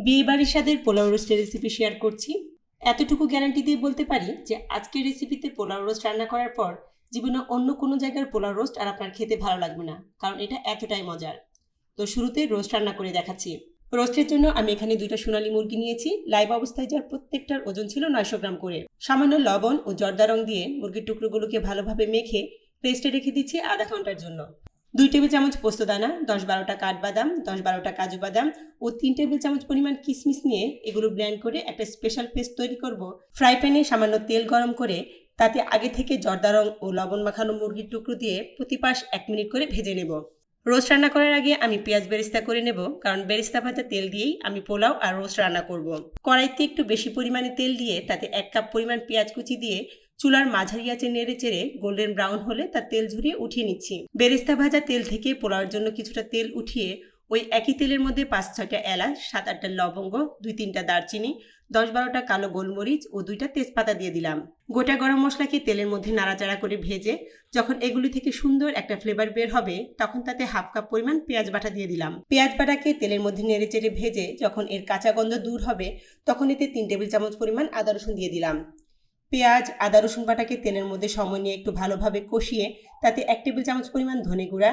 বিয়ে বাড়ির স্বাদের পোলাও রোস্টের রেসিপি শেয়ার করছি। এতটুকু গ্যারান্টি দিয়ে বলতে পারি যে আজকের রেসিপিতে পোলাও রোস্ট রান্না করার পর জীবনে অন্য কোনো জায়গার পোলাও রোস্ট আর আপনার খেতে ভালো লাগবে না, কারণ এটা এতটাই মজার। তো শুরুতে রোস্ট রান্না করে দেখাচ্ছি। রোস্টের জন্য আমি এখানে 2টা সোনালী মুরগি নিয়েছি। লাইভ অবস্থায় যার প্রত্যেকটার ওজন ছিল 900 গ্রাম করে। সামান্য লবণ ও জর্দা রং দিয়ে মুরগির টুকরোগুলোকে ভালোভাবে মেখে রেস্টে রেখে দিচ্ছি আধা ঘন্টার জন্য। 2 টেবিল চামচ পোস্তদানা, 10-12টা কাঠবাদাম, 10-12টা কাজু বাদাম ও 3 টেবিল চামচ পরিমাণ কিশমিশ নিয়ে এগুলো ব্লেন্ড করে একটা স্পেশাল পেস্ট তৈরি করব। ফ্রাই প্যানে সামান্য তেল গরম করে তাতে আগে থেকে জর্দা রং ও লবণ মাখানো মুরগির টুকরো দিয়ে প্রতি পাশ 1 মিনিট করে ভেজে নেব। রোস্ট রান্না করার আগে আমি পেঁয়াজ বেরেস্তা করে নেব, কারণ বেরেস্তা ভাজা তেল দিয়েই আমি পোলাও আর রোস্ট রান্না করব। কড়াইতে একটু বেশি পরিমাণে তেল দিয়ে তাতে 1 কাপ পরিমাণ পেঁয়াজ কুচি দিয়ে চুলার মাঝারি আঁচে নেড়ে চেড়ে গোল্ডেন ব্রাউন হলে তার তেল ঝরিয়ে উঠিয়ে নিচ্ছি। বেরেস্তা ভাজা তেল থেকে পোলাওর জন্য কিছুটা তেল উঠিয়ে ওই একই তেলের মধ্যে 5-6টা এলাচ, 7-8টা লবঙ্গ, 2-3টা দারচিনি, 10-12টা কালো গোলমরিচ ও 2টা তেজপাতা দিয়ে দিলাম। গোটা গরম মশলাকে তেলের মধ্যে নাড়াচাড়া করে ভেজে যখন এগুলি থেকে সুন্দর একটা ফ্লেভার বের হবে তখন তাতে 1/2 কাপ পরিমাণ পেঁয়াজ বাটা দিয়ে দিলাম। পেঁয়াজ বাটাকে তেলের মধ্যে নেড়ে চেড়ে ভেজে যখন এর কাঁচা গন্ধ দূর হবে তখন এতে 3 টেবিল চামচ পরিমাণ আদা রসুন দিয়ে দিলাম। পেঁয়াজ আদা রসুন বাটাকে তেলের মধ্যে সময় নিয়ে একটু ভালোভাবে কষিয়ে তাতে 1 টেবিল চামচ পরিমাণ ধনে গুঁড়া,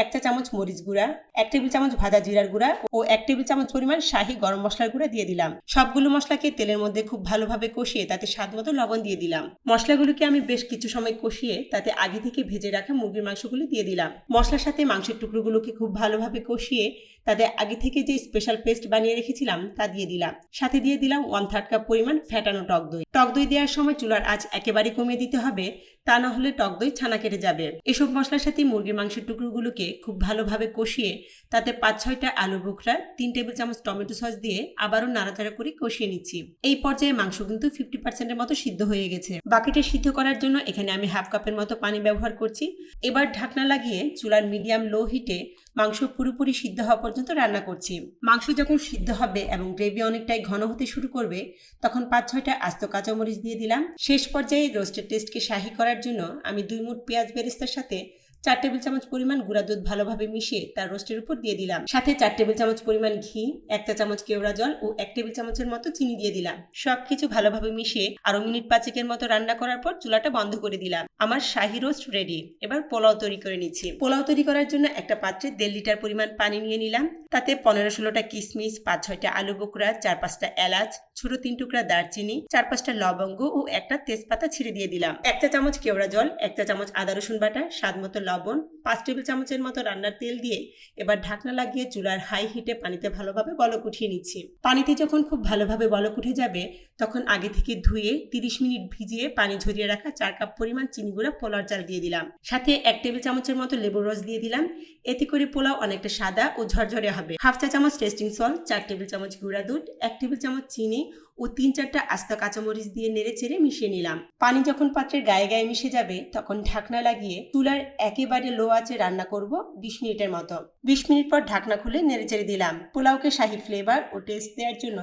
1 চা চামচ মরিচ গুঁড়া, 1 টেবিল চামচ ভাজা জিরার গুঁড়া ও 1 টেবিল চামচ পরিমাণ শাহি গরম মশলার গুঁড়া দিয়ে দিলাম। সবগুলো মশলাকে তেলের মধ্যে খুব ভালোভাবে কষিয়ে তাতে স্বাদমতো লবণ দিয়ে দিলাম। মশলাগুলোকে আমি বেশ কিছু সময় কষিয়ে তাতে আগে থেকে ভেজে রাখা মুরগির মাংসগুলো দিয়ে দিলাম। মশলার সাথে মাংসের টুকরোগুলোকে খুব ভালোভাবে কষিয়ে তাতে আগে থেকে যে স্পেশাল পেস্ট বানিয়ে রেখেছিলাম তা দিয়ে দিলাম। সাথে দিয়ে দিলাম 1/3 কাপ পরিমাণ ফ্যাটানো টক দই। টক দই দেওয়ার সময় চুলার আঁচ একেবারে কমিয়ে দিতে হবে, তা না হলে টক দই ছানা কেটে যাবে। এসব মশলার সাথে মুরগির মাংসের টুকরোগুলোকে খুব ভালোভাবে কষিয়ে তাতে 5-6টা আলুর বোখরা, 3 টেবিল চামচ টমেটো সস দিয়ে আবারও নাড়াচাড়া করে কষিয়ে নিচ্ছি। এই পর্যায়ে মাংস কিন্তু 50% মতো সিদ্ধ হয়ে গেছে। বাকিটা সিদ্ধ করার জন্য এখানে আমি 1/2 কাপের মতো পানি ব্যবহার করছি। এবার ঢাকনা লাগিয়ে চুলার মিডিয়াম লো হিটে মাংস পুরোপুরি সিদ্ধ হওয়া পর্যন্ত রান্না করছি। মাংস যখন সিদ্ধ হবে এবং গ্রেভি অনেকটাই ঘন হতে শুরু করবে তখন 5-6টা আস্ত কাঁচামরিচ দিয়ে দিলাম। শেষ পর্যায়ে রোস্টের টেস্টকে শাহি করার জন্য আমি 2 মুঠ পেঁয়াজ বেরেস্তার সাথে 4 টেবিল চামচ পরিমাণ গুঁড়া দুধ ভালোভাবে মিশিয়ে তার রোস্টের উপর দিয়ে দিলাম। সাথে 4 টেবিল চামচ পরিমাণ ঘি, 1 চা চামচ কেওড়া জল ও 1 টেবিল চামচের মতো চিনি দিয়ে দিলাম। সবকিছু ভালোভাবে মিশিয়ে আরো মিনিট 5-এর মতো রান্না করার পর চুলাটা বন্ধ করে দিলাম। আমার শাহি রোস্ট রেডি। এবার পোলাও তৈরি করে নিচ্ছি। পোলাও তৈরি করার জন্য একটা পাত্রে 1.5 লিটার পরিমাণ পানি নিয়ে নিলাম। তাতে 15-16টা কিশমিশ, 5-6টা আলু বোখরা, 4-5টা এলাচ, ছোট 3 টুকরা দারচিনি, 4-5টা লবঙ্গ ও একটা তেজপাতা ছিঁড়ে দিয়ে দিলাম। 1 চা চামচ কেওড়া জল, 1 চা চামচ আদা রসুন বাটা, স্বাদমতো লবণ, 5 টেবিল চামচের মতো রান্নার তেল দিয়ে এবার ঢাকনা লাগিয়ে চুলার হাই হিটে পানিতে ভালোভাবে বলক উঠিয়ে নিচ্ছি। পানিতে যখন খুব ভালোভাবে বলক উঠে যাবে তখন আগে থেকে ধুয়ে 30 মিনিট ভিজিয়ে পানি ঝরিয়ে রাখা 4 কাপ পরিমাণ চিনি গুঁড়া পোলাওর চাল দিয়ে দিলাম। সাথে 1 টেবিল চামচের মতো লেবুর রস দিয়ে দিলাম। এতে করে পোলাও অনেকটা সাদা ও ঝরঝরে হবে। 1/2 চা চামচ টেস্টিং সল্ট, 4 টেবিল চামচ গুঁড়া দুধ, 1 টেবিল চামচ চিনি ও 3-4টা আস্ত কাঁচামরিচ দিয়ে নেড়ে চেড়ে মিশিয়ে নিলাম। পানি যখন পাত্রের গায়ে গায়ে মিশে যাবে তখন ঢাকনা লাগিয়ে চুলার একেবারে লো আঁচে রান্না করব 20 মিনিটের মতো। 20 মিনিট পর ঢাকনা খুলে নেড়ে চেড়ে দিলাম। পোলাওকে শাহি ফ্লেভার ও টেস্ট দেওয়ার জন্য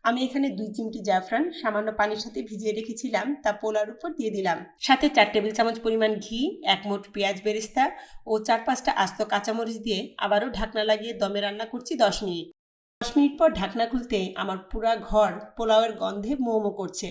আমি এখানে 2 চিমটি জাফরান সামান্য পানির সাথে ভিজিয়ে রেখেছিলাম তা পোলাওর উপর দিয়ে দিলাম। সাথে 4 টেবিল চামচ পরিমাণ ঘি, 1 মুঠ পেঁয়াজ বেরেস্তা ও 4-5টা আস্ত কাঁচামরিচ দিয়ে আবারও ঢাকনা লাগিয়ে দমে রান্না করছি 10 মিনিট। 10 মিনিট পর ঢাকনা খুলতে আমার পুরা ঘর পোলাওয়ের গন্ধে মো মো করছে।